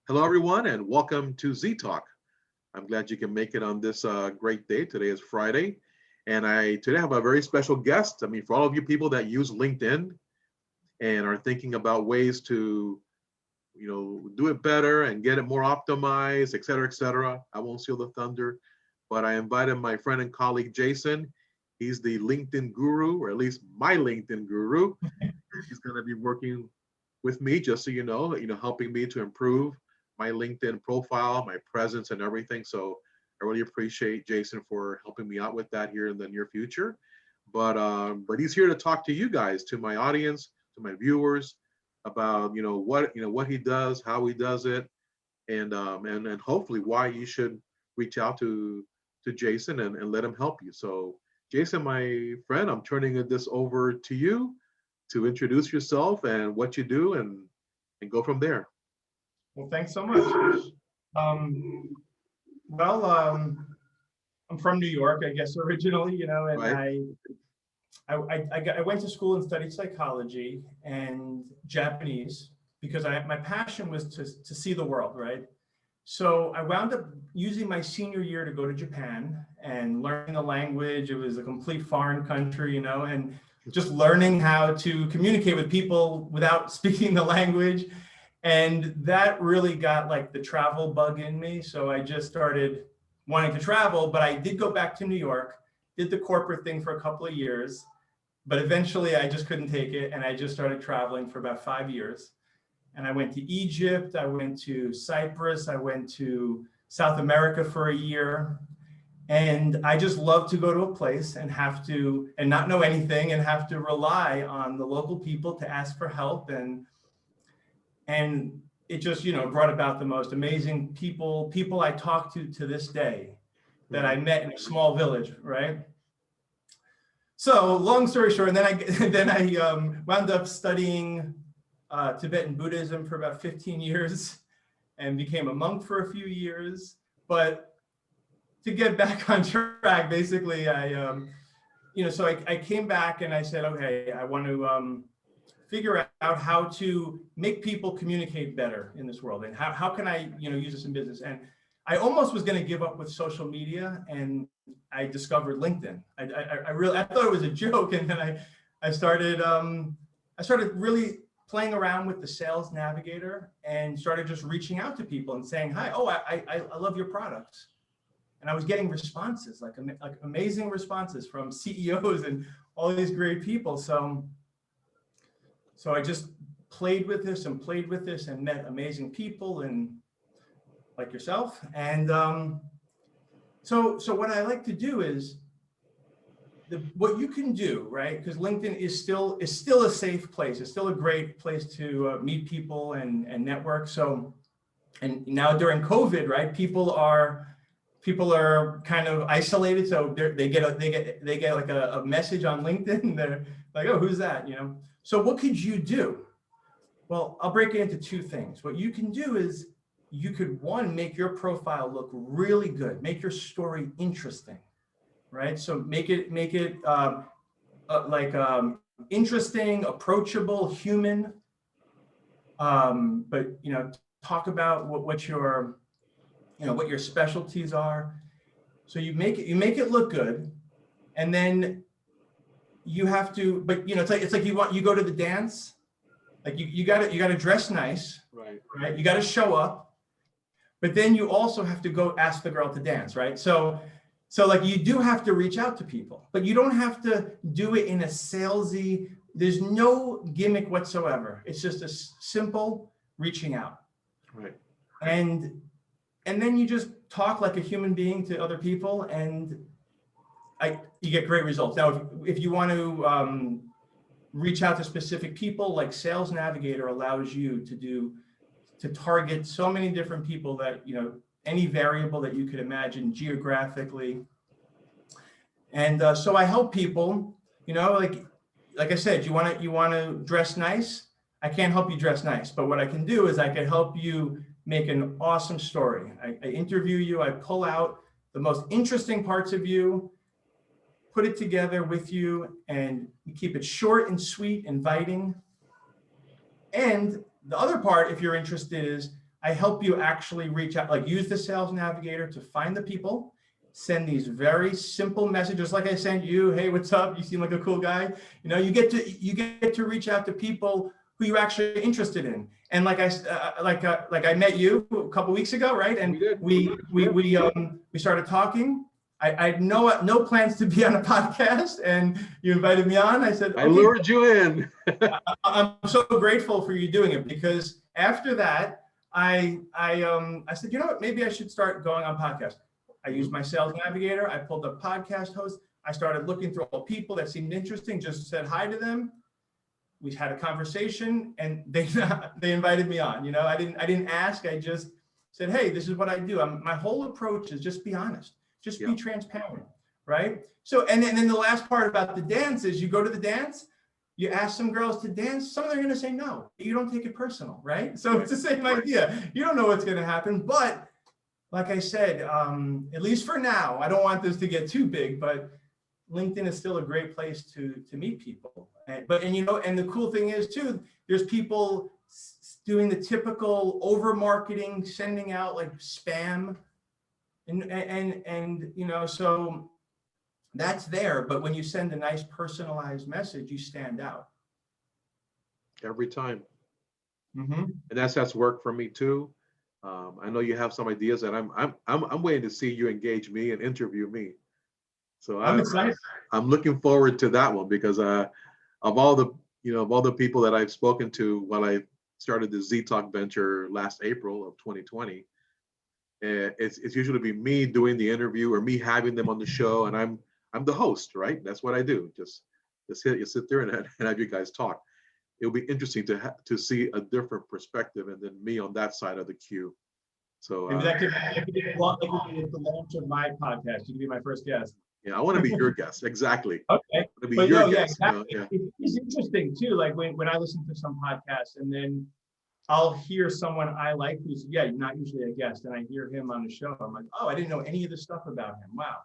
Hello, everyone, and welcome to Z Talk. I'm glad you can make it on this great day. Today is Friday, and I today have a very special guest. I mean, for all of you people that use LinkedIn and are thinking about ways to, do it better and get it more optimized, et cetera, et cetera. I won't steal the thunder, but I invited my friend and colleague Jason. He's the LinkedIn guru, or at least my LinkedIn guru. He's going to be working with me, just so helping me to improve my LinkedIn profile, my presence, and everything. So I really appreciate Jason for helping me out with that here in the near future. But he's here to talk to you guys, to my audience, to my viewers, about what he does, how he does it, and hopefully why you should reach out to Jason and let him help you. So Jason, my friend, I'm turning this over to you to introduce yourself and what you do, and go from there. Well, thanks so much. I'm from New York, I guess, originally, and Right. I went to school and studied psychology and Japanese because my passion was to see the world, right? So I wound up using my senior year to go to Japan and learning the language. It was a complete foreign country, and just learning how to communicate with people without speaking the language. And that really got like the travel bug in me. So I just started wanting to travel, but I did go back to New York, did the corporate thing for a couple of years, but eventually I just couldn't take it. And I just started traveling for about 5 years. And I went to Egypt, I went to Cyprus, I went to South America for a year. And I just love to go to a place and not know anything and have to rely on the local people to ask for help. And it just, brought about the most amazing people I talk to this day that I met in a small village, right? So long story short, and then I wound up studying Tibetan Buddhism for about 15 years and became a monk for a few years. But to get back on track, basically, so I came back and I said, okay, I want to figure out how to make people communicate better in this world, and how can I use this in business. And I almost was going to give up with social media, and I discovered LinkedIn. I thought it was a joke, and then I started really playing around with the Sales Navigator and started just reaching out to people and saying, hi, I love your products. And I was getting responses, like amazing responses from CEOs and all these great people. So I just played with this and met amazing people and like yourself. And so what I like to do is what you can do, right? Because LinkedIn is still a safe place. It's still a great place to meet people and network. So, and now during COVID, right? People are kind of isolated. So they get like a message on LinkedIn. They're like, oh, who's that? So what could you do? Well, I'll break it into two things. What you can do is you could, one, make your profile look really good, make your story interesting, right? So make it interesting, approachable, human, but talk about what your specialties are. So you make it look good, and then you have to, but it's like you go to the dance, like you gotta dress nice, right? You gotta show up, but then you also have to go ask the girl to dance, right? So like you do have to reach out to people, but you don't have to do it in a salesy, there's no gimmick whatsoever. It's just a simple reaching out. Right. And then you just talk like a human being to other people, and you get great results. Now, if you want to reach out to specific people, like Sales Navigator allows you to target so many different people that, any variable that you could imagine geographically. And so I help people, like I said, you want to dress nice. I can't help you dress nice, but what I can do is I can help you make an awesome story. I interview you, I pull out the most interesting parts of you, put it together with you, and keep it short and sweet, inviting. And the other part, if you're interested, is I help you actually reach out, like use the Sales Navigator to find the people, send these very simple messages like I sent you. Hey, what's up? You seem like a cool guy. You know, you get to reach out to people who you're actually interested in. And like I met you a couple weeks ago, right? And we started talking. I had no plans to be on a podcast, and you invited me on. I said, I lured you in. I'm so grateful for you doing it, because after that, I said, you know what, maybe I should start going on podcasts. I used my Sales Navigator. I pulled up podcast hosts. I started looking through all people that seemed interesting, just said hi to them. We had a conversation, and they invited me on. You know, I didn't ask. I just said, hey, this is what I do. My whole approach is just be honest. Just be transparent, right? So, and then the last part about the dance is you go to the dance, you ask some girls to dance, some of them are going to say no. You don't take it personal, right? So it's the same idea. You don't know what's going to happen. But like I said, at least for now, I don't want this to get too big, but LinkedIn is still a great place to meet people. And you know, and the cool thing is too, there's people doing the typical over marketing, sending out like spam. And you know, so that's there, but when you send a nice personalized message, you stand out Every time. Mm-hmm. And that's worked for me too. I know you have some ideas, and I'm waiting to see you engage me and interview me. So I'm excited. I'm looking forward to that one, because of all the people that I've spoken to while I started the Z Talk venture last April of 2020. It's usually be me doing the interview or me having them on the show, and I'm the host, right? That's what I do. Just sit there and have you guys talk. It'll be interesting to see a different perspective, and then me on that side of the queue. So maybe that could be the launch of my podcast. You could be my first guest. Yeah, I want to be your guest. Exactly. Okay. To be your guest. Exactly. You know, it's interesting too. Like when I listen to some podcasts, and then I'll hear someone I like who's, not usually a guest, and I hear him on the show. I'm like, oh, I didn't know any of this stuff about him. Wow.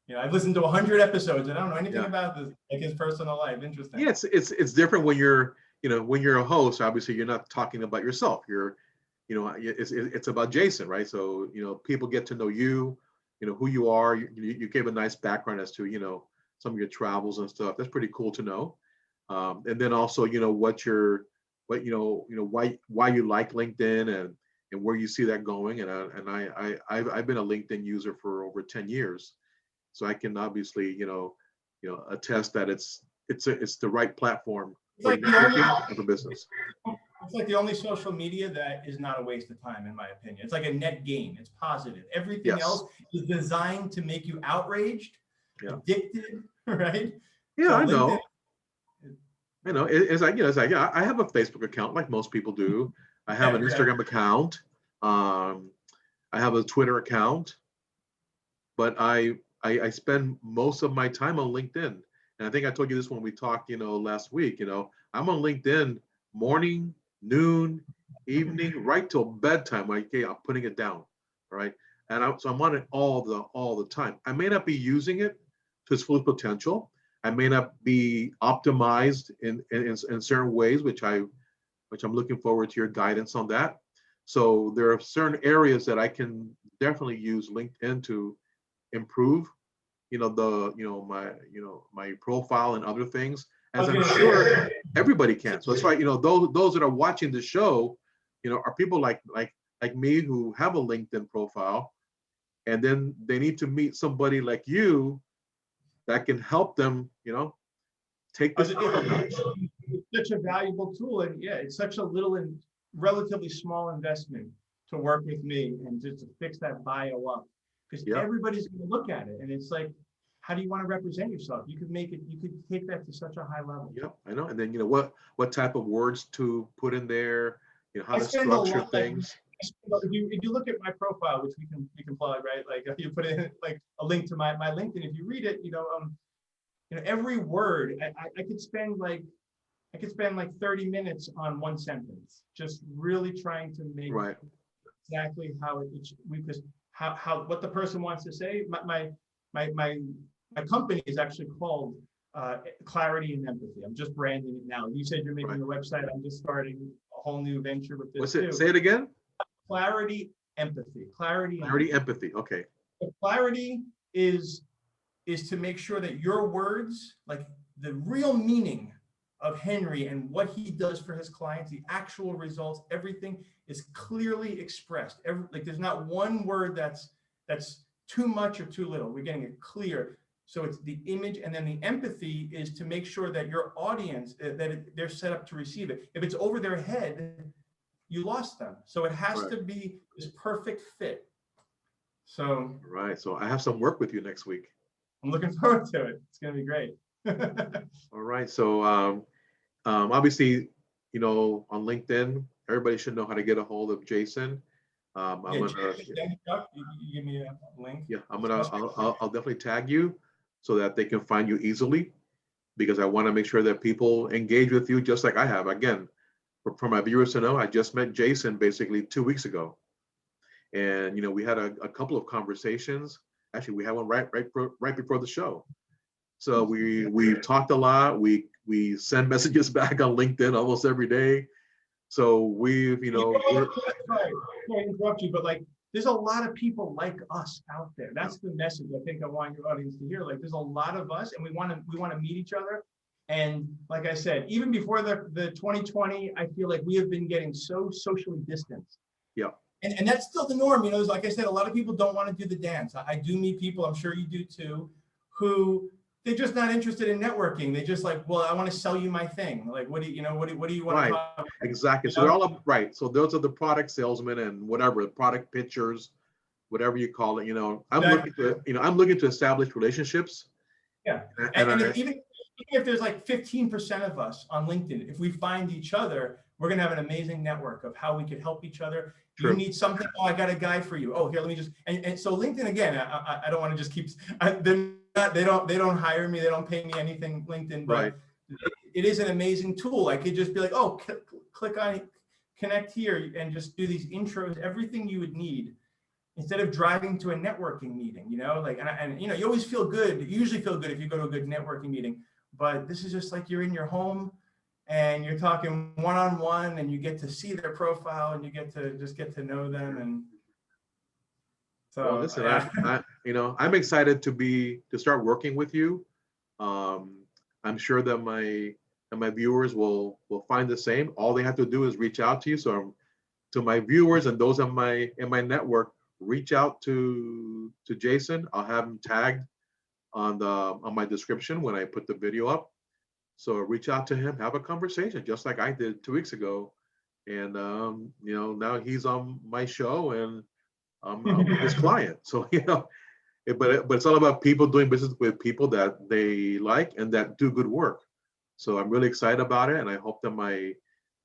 You know, I've listened to 100 episodes and I don't know anything about this, like his personal life. Interesting. Yeah, it's different when you're a host. Obviously, you're not talking about yourself. It's about Jason, right? So, people get to know you, who you are. You gave a nice background as to, some of your travels and stuff. That's pretty cool to know. And then also, why you like LinkedIn and where you see that going. And I've been a LinkedIn user for over 10 years. So I can obviously, attest that it's the right platform for networking and for business. It's like the only social media that is not a waste of time, in my opinion. It's like a net gain. It's positive. Everything else is designed to make you outraged, addicted, right? Yeah, so I know. It's like, I have a Facebook account like most people do. I have an Instagram account. I have a Twitter account, but I spend most of my time on LinkedIn. And I think I told you this when we talked, last week. I'm on LinkedIn morning, noon, evening, right till bedtime. I'm putting it down, right? And so I'm on it all the time. I may not be using it to its full potential. I may not be optimized in certain ways, which I'm looking forward to your guidance on that. So there are certain areas that I can definitely use LinkedIn to improve, my profile and other things, as I'm sure everybody can. So it's like, those that are watching the show, are people like me who have a LinkedIn profile, and then they need to meet somebody like you that can help them, take this up a notch. It's such a valuable tool, and it's such a little and relatively small investment to work with me and just to fix that bio up, because everybody's going to look at it, and it's like, how do you want to represent yourself? You could take that to such a high level. Yep, I know. And then what type of words to put in there, how to structure things. If you look at my profile, which we can plug, right? Like if you put in like a link to my LinkedIn, if you read it, every word I could spend like 30 minutes on one sentence, just really trying to make exactly how what the person wants to say. My company is actually called Clarity and Empathy. I'm just branding it now. You said you're making a website. I'm just starting a whole new venture with this. What's it? Say it again. clarity, empathy, clarity. Clarity, empathy. Okay. The clarity is to make sure that your words, like the real meaning of Henry and what he does for his clients, the actual results, everything is clearly expressed. Like there's not one word that's too much or too little. We're getting it clear. So it's the image, and then the empathy is to make sure that your audience, they're set up to receive it. If it's over their head, you lost them. So it has Right. to be this perfect fit. So Right. So I have some work with you next week. I'm looking forward to it. It's going to be great. All right. So obviously, on LinkedIn, everybody should know how to get a hold of Jason. I'm Yeah, gonna, you give me a link. yeah, I'll definitely tag you so that they can find you easily, because I want to make sure that people engage with you just like I have. Again, for my viewers to know, I just met Jason basically 2 weeks ago, and we had a couple of conversations. Actually, we had one right before the show. So we talked a lot. We send messages back on LinkedIn almost every day. So we're Sorry to interrupt you, but like, there's a lot of people like us out there. That's the message I think I want your audience to hear. Like, there's a lot of us, and we want to meet each other. And like I said, even before the 2020, I feel like we have been getting so socially distanced. Yeah. And that's still the norm. Like I said, a lot of people don't want to do the dance. I do meet people, I'm sure you do too, who they're just not interested in networking. They just like, well, I want to sell you my thing. Like, what do you want Right. to talk about? Exactly. So they're all up, right. So those are the product salesmen and whatever, the product pitchers, whatever you call it. I'm looking to establish relationships. Yeah. And even if there's like 15% of us on LinkedIn, if we find each other, we're going to have an amazing network of how we could help each other. True. You need something. Oh, I got a guy for you. Oh, here, let me just, and so LinkedIn, again, I don't want to just keep, they don't hire me. They don't pay me anything, LinkedIn, but Right. it is an amazing tool. I could just be like, oh, click on connect here and just do these intros, everything you would need instead of driving to a networking meeting, like, and you always feel good. You usually feel good if you go to a good networking meeting, but this is just like you're in your home and you're talking one-on-one and you get to see their profile and you get to know them. And so, well, listen, I'm excited to start working with you. I'm sure that my viewers will find the same. All they have to do is reach out to you. So to my viewers and those in my network, reach out to Jason. I'll have him tagged on my description when I put the video up. So reach out to him, have a conversation, just like I did 2 weeks ago. And now he's on my show and I'm his client. So but it's all about people doing business with people that they like and that do good work. So I'm really excited about it, and I hope that my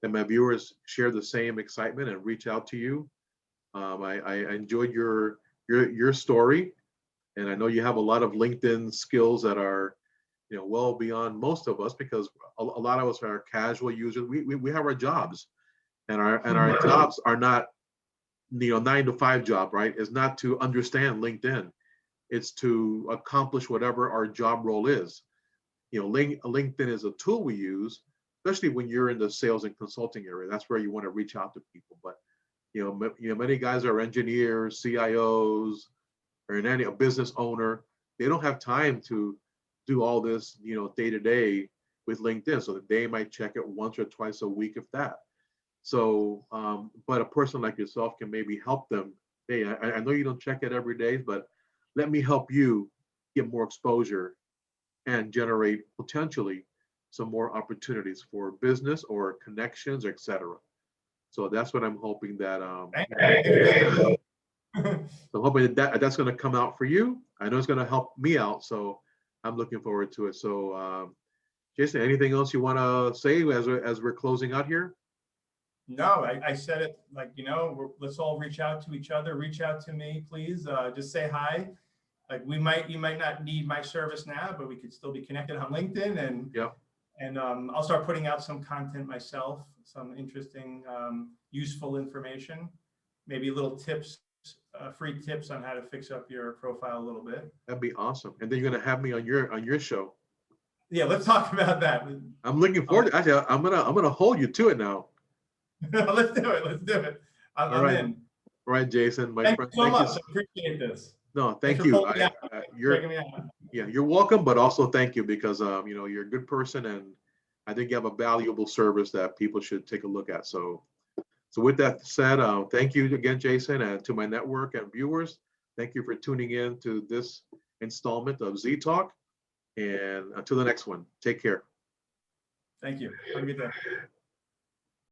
viewers share the same excitement and reach out to you. I enjoyed your story, and I know you have a lot of LinkedIn skills that are well beyond most of us, because a lot of us are casual users. We have our jobs, and our jobs are not 9 to 5 job, right? It's not to understand LinkedIn. It's to accomplish whatever our job role is. LinkedIn is a tool we use, especially when you're in the sales and consulting area. That's where you want to reach out to people. But many guys are engineers, CIOs, or a business owner. They don't have time to do all this, day to day with LinkedIn. So they might check it once or twice a week, if that. So, but a person like yourself can maybe help them. Hey, I know you don't check it every day, but let me help you get more exposure and generate potentially some more opportunities for business or connections, etc. So that's what I'm hoping that. So I'm hoping that's going to come out for you. I know it's going to help me out, so I'm looking forward to it. So, Jason, anything else you want to say as we're closing out here? No, I said it like, let's all reach out to each other. Reach out to me, please. Just say hi. Like you might not need my service now, but we could still be connected on LinkedIn, and Yep. And I'll start putting out some content myself, some interesting, useful information, maybe little tips, free tips on how to fix up your profile a little bit. That'd be awesome. And then you're gonna have me on your show. Yeah, let's talk about that. I'm looking forward to actually, I'm gonna hold you to it now. Let's do it. I'm right. in. All right, Jason, my Thank friend. you so Thank you. much. I appreciate this. No, Thanks thank for you. pulling me out, You're checking me out. Yeah, you're welcome, but also thank you because you know, you're a good person, and I think you have a valuable service that people should take a look at. So with that said, thank you again, Jason, and to my network and viewers. Thank you for tuning in to this installment of Z Talk. And until the next one, take care. Thank you. Have a good day.